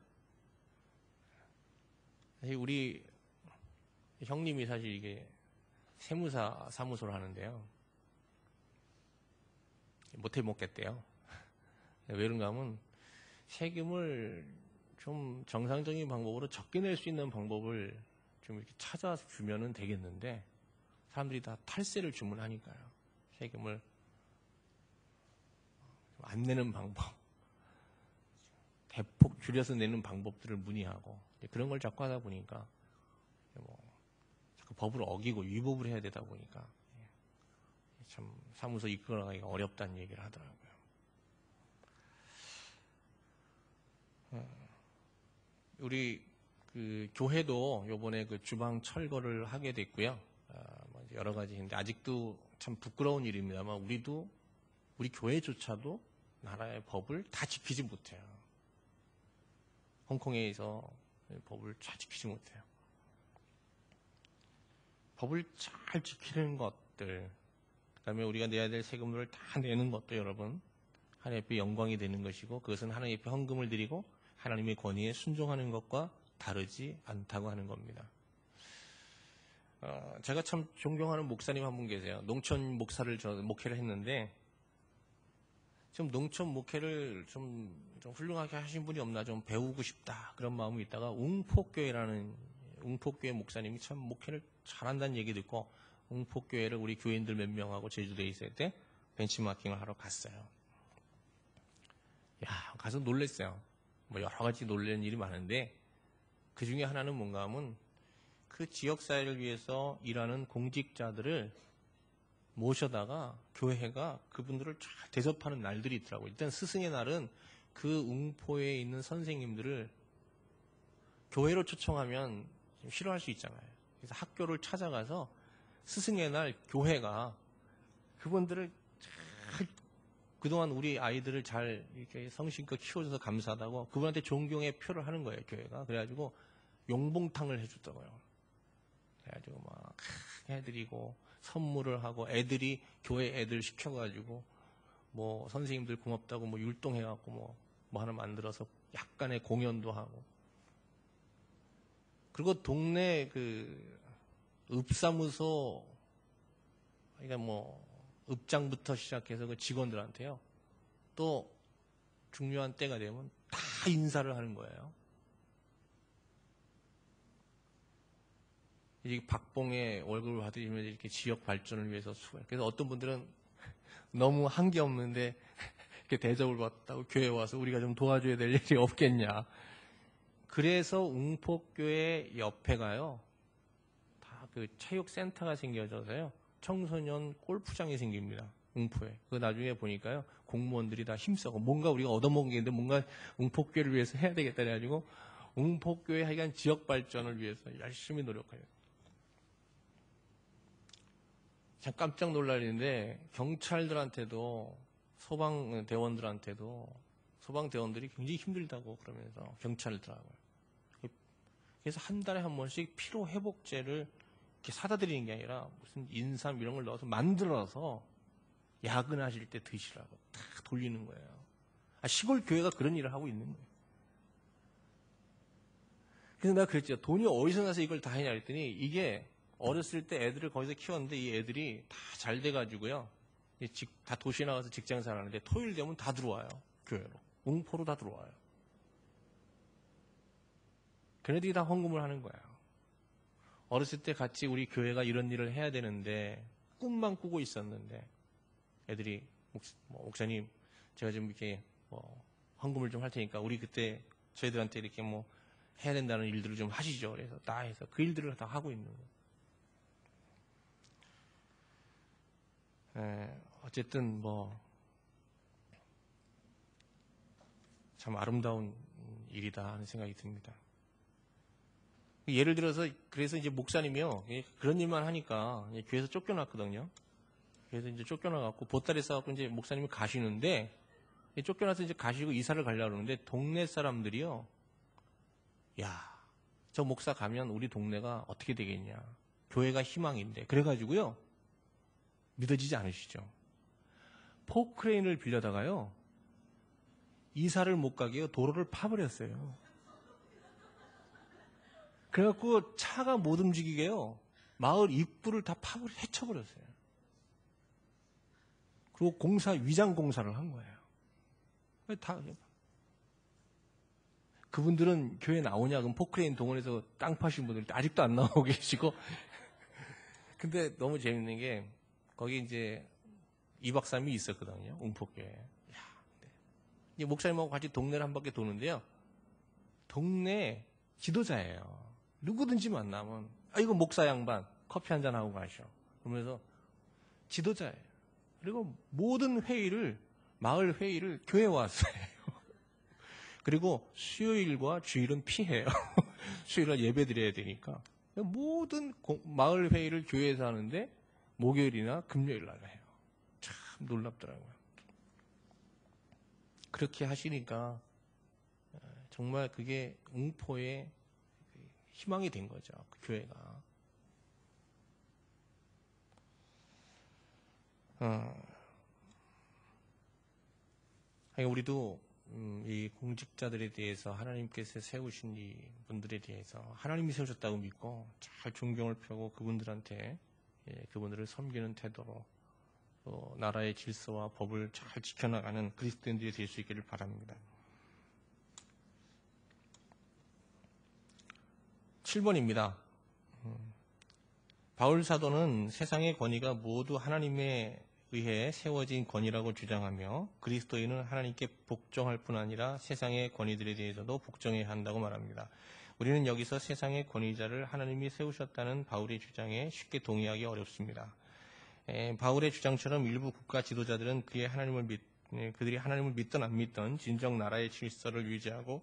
우리 형님이 사실 이게 세무사 사무소를 하는데요. 못해 먹겠대요. 왜 그런가 하면 세금을 좀 정상적인 방법으로 적게 낼 수 있는 방법을 좀 이렇게 찾아주면은 되겠는데 사람들이 다 탈세를 주문하니까요. 세금을 안 내는 방법, 대폭 줄여서 내는 방법들을 문의하고 그런 걸 자꾸 하다 보니까 자꾸 법을 어기고 위법을 해야 되다 보니까 참 사무소 이끌어가기가 어렵다는 얘기를 하더라고요. 우리 그 교회도 요번에 그 주방 철거를 하게 됐고요. 여러 가지 있는데 아직도 참 부끄러운 일입니다만 우리 교회조차도 나라의 법을 다 지키지 못해요. 홍콩에서 법을 잘 지키지 못해요. 법을 잘 지키는 것들, 그다음에 우리가 내야 될 세금을 다 내는 것도 여러분 하나님 앞에 영광이 되는 것이고 그것은 하나님 앞에 헌금을 드리고 하나님의 권위에 순종하는 것과 다르지 않다고 하는 겁니다. 제가 참 존경하는 목사님 한 분 계세요. 농촌 목회를 했는데 좀 농촌 목회를 좀 훌륭하게 하신 분이 없나 좀 배우고 싶다 그런 마음이 있다가 웅폭교회 목사님이 참 목회를 잘한다는 얘기 듣고 웅폭교회를 우리 교인들 몇 명하고 제주도에 있을 때 벤치마킹을 하러 갔어요. 가서 놀랬어요. 여러 가지 놀라는 일이 많은데 그 중에 하나는 뭔가 하면 그 지역사회를 위해서 일하는 공직자들을 모셔다가 교회가 그분들을 잘 대접하는 날들이 있더라고요. 일단 스승의 날은 그 웅포에 있는 선생님들을 교회로 초청하면 좀 싫어할 수 있잖아요. 그래서 학교를 찾아가서 스승의 날 교회가 그분들을 잘 그동안 우리 아이들을 잘 이렇게 성심껏 키워줘서 감사하다고 그분한테 존경의 표를 하는 거예요, 교회가. 그래가지고 용봉탕을 해줬다고요. 그래가지고 막 해드리고 선물을 하고 애들이 교회 애들 시켜가지고 선생님들 고맙다고 율동해갖고 뭐 하나 만들어서 약간의 공연도 하고 그리고 동네 그 읍사무소 그러니까 읍장부터 시작해서 그 직원들한테요 또 중요한 때가 되면 다 인사를 하는 거예요. 이 박봉의 월급을 받으시면 이렇게 지역 발전을 위해서 수고해요. 그래서 어떤 분들은 너무 한 게 없는데 이렇게 대접을 받았다고 교회에 와서 우리가 좀 도와줘야 될 일이 없겠냐. 그래서 웅폭교회 옆에가요 다 그 체육센터가 생겨져서요 청소년 골프장이 생깁니다. 웅포에. 그 나중에 보니까요 공무원들이 다 힘써고 뭔가 우리가 얻어먹은 게 있는데 뭔가 웅폭교회를 위해서 해야 되겠다 해가지고 웅폭교회 하여간 지역 발전을 위해서 열심히 노력해요. 참 깜짝 놀랄 일인데 경찰들한테도 소방대원들한테도 소방대원들이 굉장히 힘들다고 그러면서 경찰들하고. 그래서 한 달에 한 번씩 피로회복제를 이렇게 사다 드리는 게 아니라 무슨 인삼 이런 걸 넣어서 만들어서 야근하실 때 드시라고 딱 돌리는 거예요. 시골 교회가 그런 일을 하고 있는 거예요. 그래서 내가 그랬죠. 돈이 어디서 나서 이걸 다 하냐 그랬더니 이게 어렸을 때 애들을 거기서 키웠는데 이 애들이 다 잘 돼가지고요. 다 도시에 나가서 직장 생활하는데 토요일 되면 다 들어와요. 교회로. 웅포로 다 들어와요. 걔네들이 다 헌금을 하는 거예요. 어렸을 때 같이 우리 교회가 이런 일을 해야 되는데 꿈만 꾸고 있었는데 애들이 목사님 제가 좀 이렇게 헌금을 좀 할 테니까 우리 그때 저희들한테 이렇게 해야 된다는 일들을 좀 하시죠. 그래서 다 해서 그 일들을 다 하고 있는 거예요. 어쨌든 참 아름다운 일이다 하는 생각이 듭니다. 예를 들어서 그래서 이제 목사님이요 그런 일만 하니까 교회에서 쫓겨났거든요. 그래서 이제 쫓겨나갖고 보따리 싸갖고 이제 목사님이 가시는데 쫓겨나서 이제 가시고 이사를 가려고 그러는데 동네 사람들이요, 야, 저 목사 가면 우리 동네가 어떻게 되겠냐? 교회가 희망인데. 그래가지고요 믿어지지 않으시죠? 포크레인을 빌려다가요 이사를 못 가게 도로를 파버렸어요. 그래갖고 차가 못 움직이게요 마을 입구를 다 헤쳐버렸어요. 그리고 위장 공사를 한 거예요. 그분들은 교회 나오냐? 그럼 포크레인 동원해서 땅 파신 분들 아직도 안 나오고 계시고. 근데 너무 재밌는 게 거기 이제 2박 3일이 있었거든요. 웅포교회. 이제 목사님하고 같이 동네를 한 바퀴 도는데요. 동네 지도자예요. 누구든지 만나면 이거 목사 양반 커피 한잔 하고 가셔. 그러면서 지도자예요. 그리고 모든 마을 회의를 교회에 와서 해요. 그리고 수요일과 주일은 피해요. 수요일날 예배 드려야 되니까. 모든 마을 회의를 교회에서 하는데 목요일이나 금요일 날 해요. 참 놀랍더라고요. 그렇게 하시니까 정말 그게 웅포의 희망이 된 거죠. 그 교회가. 우리도 이 공직자들에 대해서 하나님께서 세우신 이 분들에 대해서 하나님이 세우셨다고 믿고 잘 존경을 펴고 그분들한테 그분들을 섬기는 태도로 또 나라의 질서와 법을 잘 지켜나가는 그리스도인들이 될 수 있기를 바랍니다. 7번입니다. 바울 사도는 세상의 권위가 모두 하나님에 의해 세워진 권위라고 주장하며 그리스도인은 하나님께 복종할 뿐 아니라 세상의 권위들에 대해서도 복종해야 한다고 말합니다. 우리는 여기서 세상의 권위자를 하나님이 세우셨다는 바울의 주장에 쉽게 동의하기 어렵습니다. 바울의 주장처럼 일부 국가 지도자들은 그들이 하나님을 믿든 안 믿든 진정 나라의 질서를 유지하고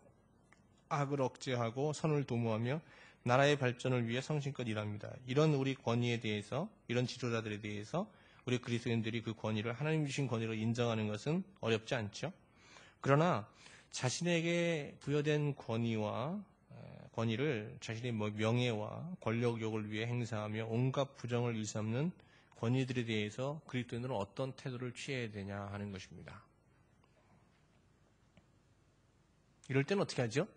악을 억제하고 선을 도모하며 나라의 발전을 위해 성심껏 일합니다. 이런 우리 권위에 대해서, 이런 지도자들에 대해서 우리 그리스도인들이 그 권위를 하나님 주신 권위로 인정하는 것은 어렵지 않죠. 그러나 자신에게 부여된 권위를 자신의 명예와 권력욕을 위해 행사하며 온갖 부정을 일삼는 권위들에 대해서 그리스도인들은 어떤 태도를 취해야 되냐 하는 것입니다. 이럴 때는 어떻게 하죠?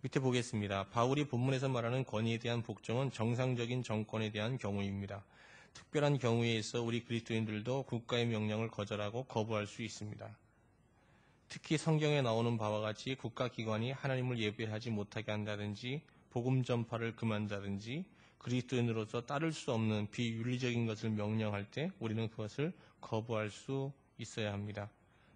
밑에 보겠습니다. 바울이 본문에서 말하는 권위에 대한 복종은 정상적인 정권에 대한 경우입니다. 특별한 경우에 있어 우리 그리스도인들도 국가의 명령을 거절하고 거부할 수 있습니다. 특히 성경에 나오는 바와 같이 국가기관이 하나님을 예배하지 못하게 한다든지 복음 전파를 금한다든지 그리스도인으로서 따를 수 없는 비윤리적인 것을 명령할 때 우리는 그것을 거부할 수 있어야 합니다.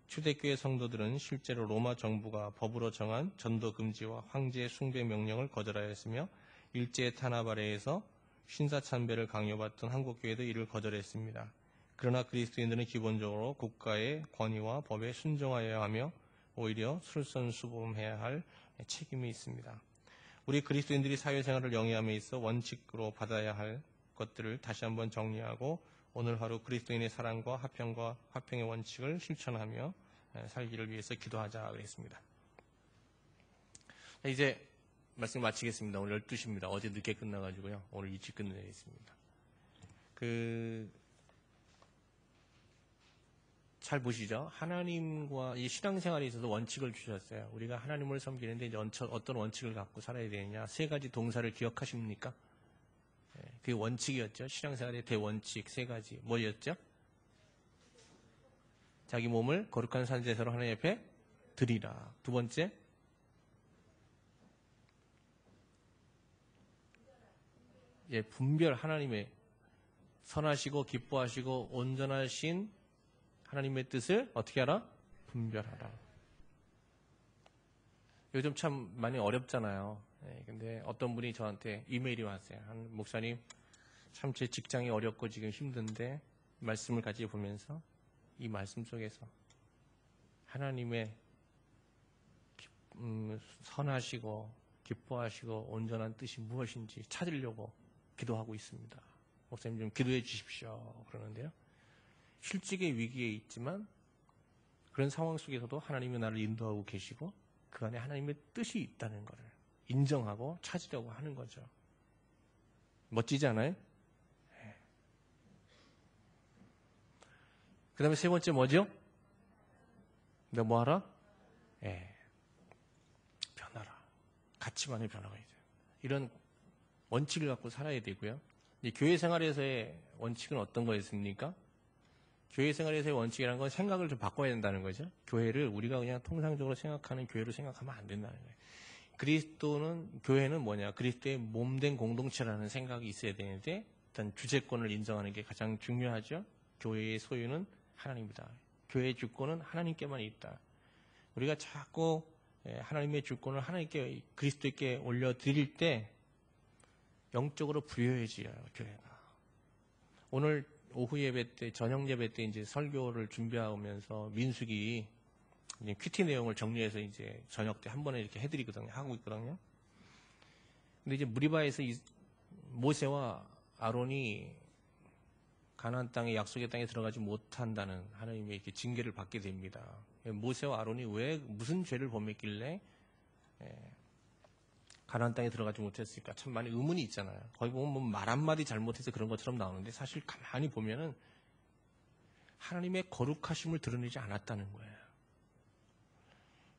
초대교회 성도들은 실제로 로마 정부가 법으로 정한 전도 금지와 황제 숭배 명령을 거절하였으며 일제 탄압 아래에서 신사참배를 강요받던 한국교회도 이를 거절했습니다. 그러나 그리스도인들은 기본적으로 국가의 권위와 법에 순종하여야 하며 오히려 솔선수범해야 할 책임이 있습니다. 우리 그리스도인들이 사회생활을 영위함에 있어 원칙으로 받아야 할 것들을 다시 한번 정리하고 오늘 하루 그리스도인의 사랑과 화평의 원칙을 실천하며 살기를 위해서 기도하자 그랬습니다. 이제 말씀 마치겠습니다. 오늘 12시입니다. 어제 늦게 끝나가지고요. 오늘 일찍 끝내겠습니다. 잘 보시죠. 하나님과 이 신앙생활에 있어서 원칙을 주셨어요. 우리가 하나님을 섬기는데 이제 어떤 원칙을 갖고 살아야 되느냐. 3가지 동사를 기억하십니까? 그게 원칙이었죠. 신앙생활의 대원칙 3가지. 뭐였죠? 자기 몸을 거룩한 산제사로 하나님 앞에 드리라. 2번째, 분별, 하나님의 선하시고 기뻐하시고 온전하신 하나님의 뜻을 어떻게 하라? 분별하라. 요즘 참 많이 어렵잖아요. 근데 어떤 분이 저한테 이메일이 왔어요. 한 목사님, 참 제 직장이 어렵고 지금 힘든데 말씀을 같이 보면서 이 말씀 속에서 하나님의 선하시고 기뻐하시고 온전한 뜻이 무엇인지 찾으려고 기도하고 있습니다. 목사님 좀 기도해 주십시오. 그러는데요. 실직의 위기에 있지만 그런 상황 속에서도 하나님이 나를 인도하고 계시고 그 안에 하나님의 뜻이 있다는 것을 인정하고 찾으려고 하는 거죠. 멋지지 않아요? 그 다음에 3번째 뭐죠? 너 뭐하라? 변하라. 가치관의 변화가 있어요. 이런 원칙을 갖고 살아야 되고요. 이 교회 생활에서의 원칙은 어떤 거였습니까? 교회 생활에서의 원칙이라는 건 생각을 좀 바꿔야 된다는 거죠. 교회를 우리가 그냥 통상적으로 생각하는 교회로 생각하면 안 된다는 거예요. 교회는 뭐냐? 그리스도의 몸된 공동체라는 생각이 있어야 되는데, 일단 주재권을 인정하는 게 가장 중요하죠. 교회의 소유는 하나님이다. 교회의 주권은 하나님께만 있다. 우리가 자꾸 하나님의 주권을 하나님께, 그리스도께 올려드릴 때 영적으로 부유해져요, 교회가. 오늘 오후 예배 때, 저녁 예배 때 이제 설교를 준비하면서 민숙이 이제 큐티 내용을 정리해서 이제 저녁 때 한 번에 이렇게 하고 있거든요. 근데 이제 무리바에서 모세와 아론이 가나안 땅에, 약속의 땅에 들어가지 못한다는 하나님의 이렇게 징계를 받게 됩니다. 모세와 아론이 무슨 죄를 범했길래 가나안 땅에 들어가지 못했을까? 참 많이 의문이 있잖아요. 거기 보면 뭐 말 한마디 잘못해서 그런 것처럼 나오는데 사실 가만히 보면은 하나님의 거룩하심을 드러내지 않았다는 거예요.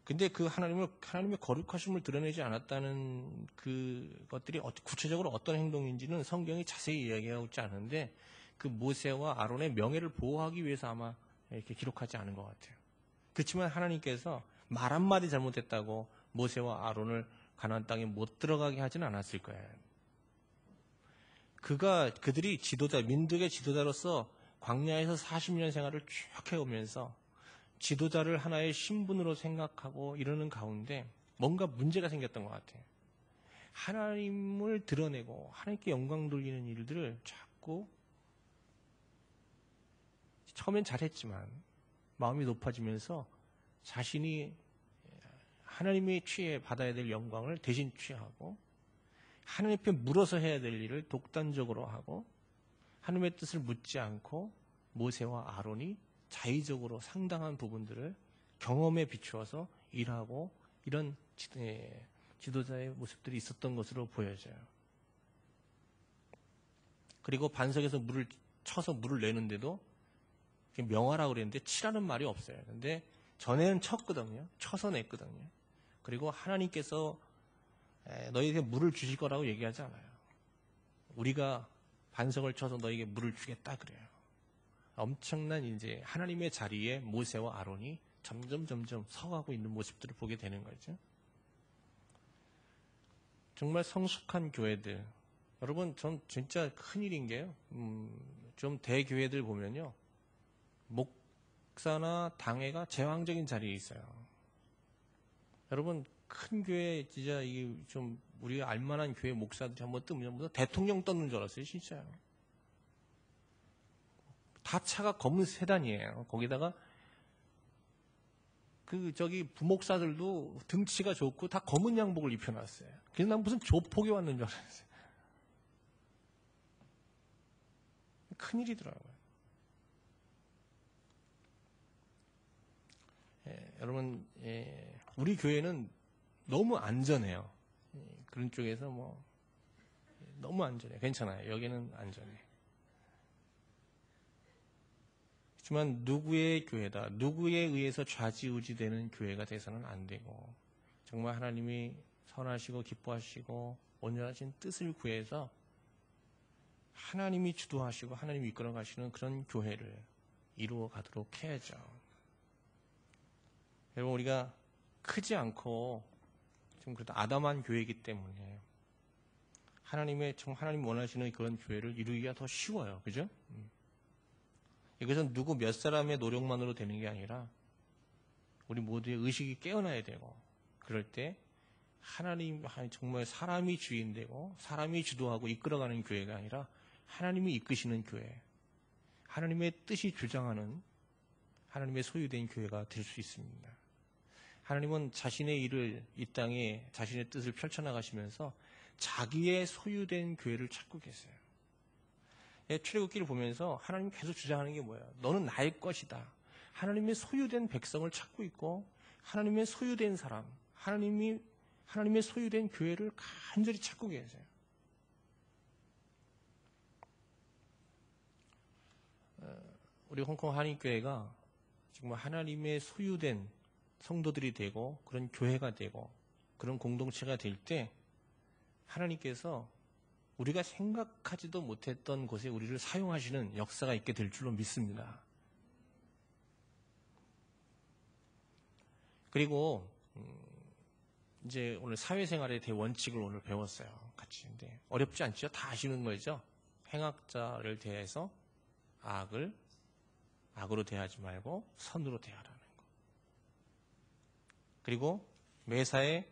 근데 그 하나님의 거룩하심을 드러내지 않았다는 그 것들이 구체적으로 어떤 행동인지는 성경이 자세히 이야기하고 있지 않은데 그 모세와 아론의 명예를 보호하기 위해서 아마 이렇게 기록하지 않은 것 같아요. 그렇지만 하나님께서 말 한마디 잘못했다고 모세와 아론을 가나안 땅에 못 들어가게 하지는 않았을 거예요. 그들이 민족의 지도자로서 광야에서 40년 생활을 쭉 해오면서 지도자를 하나의 신분으로 생각하고 이러는 가운데 뭔가 문제가 생겼던 것 같아요. 하나님을 드러내고 하나님께 영광 돌리는 일들을 자꾸 처음엔 잘했지만 마음이 높아지면서 자신이 하나님이 받아야 될 영광을 대신 취하고 하나님 앞에 물어서 해야 될 일을 독단적으로 하고 하나님의 뜻을 묻지 않고 모세와 아론이 자의적으로 상당한 부분들을 경험에 비추어서 일하고 이런 지도자의 모습들이 있었던 것으로 보여져요. 그리고 반석에서 물을 쳐서 물을 내는데도 명하라고 그랬는데 치라는 말이 없어요. 근데 전에는 쳤거든요. 쳐서 냈거든요. 그리고 하나님께서 너희에게 물을 주실 거라고 얘기하지 않아요. 우리가 반석을 쳐서 너희에게 물을 주겠다 그래요. 엄청난 이제 하나님의 자리에 모세와 아론이 점점 서가고 있는 모습들을 보게 되는 거죠. 정말 성숙한 교회들. 여러분, 전 진짜 큰일인 게요. 좀 대교회들 보면요. 목사나 당회가 제왕적인 자리에 있어요. 여러분, 큰 교회, 진짜 이게 좀 우리가 알만한 교회 목사들이 한번 뜨면 대통령 떴는 줄 알았어요, 진짜요. 다 차가 검은 세단이에요. 거기다가 부목사들도 등치가 좋고 다 검은 양복을 입혀놨어요. 그래서 난 무슨 조폭이 왔는 줄 알았어요. 큰일이더라고요. 여러분, 우리 교회는 너무 안전해요. 그런 쪽에서 너무 안전해요. 괜찮아요. 여기는 안전해. 하지만 누구의 교회다, 누구에 의해서 좌지우지되는 교회가 돼서는 안 되고, 정말 하나님이 선하시고 기뻐하시고 온전하신 뜻을 구해서 하나님이 주도하시고 하나님이 이끌어 가시는 그런 교회를 이루어 가도록 해야죠. 여러분, 우리가 크지 않고 좀 그래도 아담한 교회이기 때문에 하나님이 원하시는 그런 교회를 이루기가 더 쉬워요. 그죠? 이것은 누구 몇 사람의 노력만으로 되는 게 아니라 우리 모두의 의식이 깨어나야 되고, 그럴 때 하나님, 정말 사람이 주인되고 사람이 주도하고 이끌어가는 교회가 아니라 하나님이 이끄시는 교회, 하나님의 뜻이 주장하는 하나님의 소유된 교회가 될 수 있습니다. 하나님은 자신의 일을 이 땅에 자신의 뜻을 펼쳐나가시면서 자기의 소유된 교회를 찾고 계세요. 출애굽기를 보면서 하나님 계속 주장하는 게 뭐예요? 너는 나의 것이다. 하나님의 소유된 백성을 찾고 있고, 하나님의 소유된 사람, 하나님의 소유된 교회를 간절히 찾고 계세요. 우리 홍콩 한인교회가 지금 하나님의 소유된 성도들이 되고 그런 교회가 되고 그런 공동체가 될 때 하나님께서 우리가 생각하지도 못했던 곳에 우리를 사용하시는 역사가 있게 될 줄로 믿습니다. 그리고 이제 오늘 사회생활의 대원칙을 오늘 배웠어요. 같이. 근데 어렵지 않죠? 다 아시는 거죠? 행악자를 대해서 악으로 대하지 말고 선으로 대하라는 거. 그리고 매사에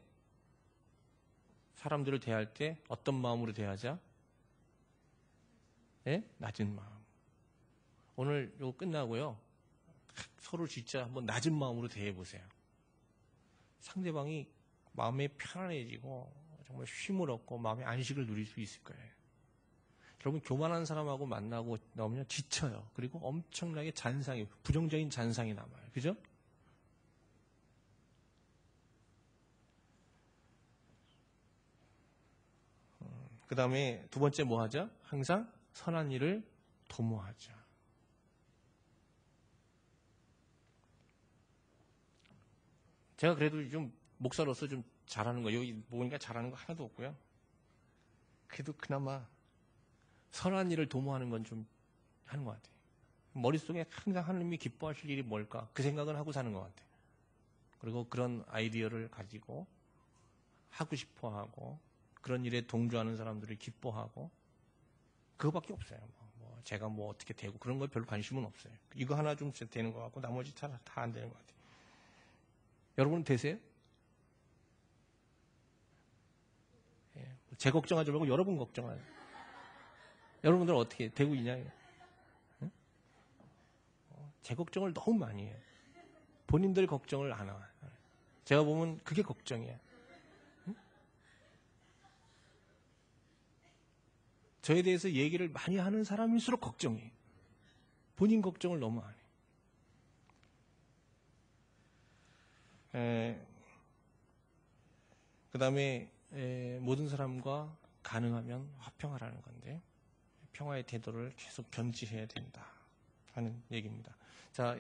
사람들을 대할 때 어떤 마음으로 대하자? 낮은 마음. 오늘 이거 끝나고요, 서로 진짜 한번 낮은 마음으로 대해보세요. 상대방이 마음이 편안해지고 정말 쉼을 얻고 마음의 안식을 누릴 수 있을 거예요. 여러분, 교만한 사람하고 만나고 나오면 지쳐요. 그리고 엄청나게 부정적인 잔상이 남아요. 그죠? 그 다음에 두 번째 뭐 하죠? 항상 선한 일을 도모하자. 제가 그래도 좀 목사로서 좀 잘하는 거, 여기 보니까 잘하는 거 하나도 없고요. 그래도 그나마 선한 일을 도모하는 건 좀 하는 것 같아요. 머릿속에 항상 하나님이 기뻐하실 일이 뭘까? 그 생각은 하고 사는 것 같아요. 그리고 그런 아이디어를 가지고 하고 싶어 하고, 그런 일에 동조하는 사람들을 기뻐하고, 그거밖에 없어요. 제가 어떻게 되고 그런 거 별로 관심은 없어요. 이거 하나 좀 되는 것 같고 나머지 다 안 되는 것 같아요. 여러분은 되세요? 제 걱정하지 말고 여러분 걱정하세요. 여러분들 어떻게 되고 있냐? 응? 제 걱정을 너무 많이 해요. 본인들 걱정을 안 해요. 제가 보면 그게 걱정이에요. 응? 저에 대해서 얘기를 많이 하는 사람일수록 걱정이에요. 본인 걱정을 너무 안 해요. 그 다음에 모든 사람과 가능하면 화평하라는 건데, 평화의 태도를 계속 견지해야 된다 하는 얘기입니다. 자.